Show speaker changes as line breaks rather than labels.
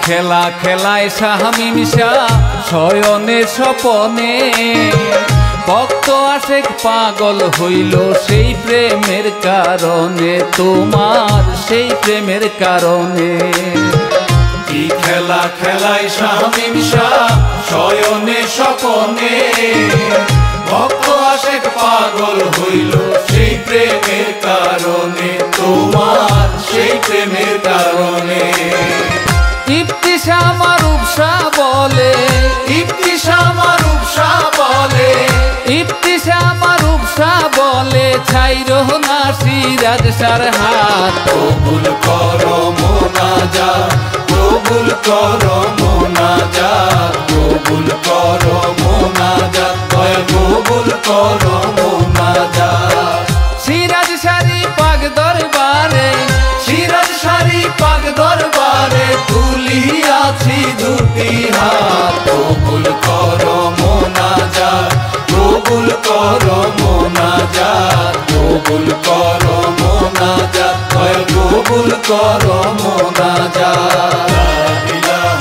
খেলা খেলায় শামিম শাহ শয়নে স্বপনে ভক্ত আশেক পাগল হইল সেই প্রেমের কারণে, তোমার সেই প্রেমের কারণে।
কি খেলা খেলায় শামিম শাহ শয়নে স্বপনে ভক্ত আশেক পাগল হইল সেই প্রেমের কারণে, তোমার সেই প্রেমের কারণে।
ইবতিসাম মারুফ শাহ বলে,
ইবতিসাম মারুফ শাহ বলে,
ইবতিসাম মারুফ শাহ বলে ছাইরো না সিরাজ শাহর হাত।
কবুল করো মোনাজাত, কবুল করো মোনাজাত, কবুল করো মোনাজাত, কবুল করো মোনাজাত।
সিরাজ শাহরি পাক দরবারে,
সিরাজ শাহরি পাক দরবারে তুলিয়াছি দুটি হাত। কবুল করো মোনাজাত, কবুল করো মোনাজাত, কবুল করো মোনাজাত, কবুল করো মোনাজাত। লা ইলাহা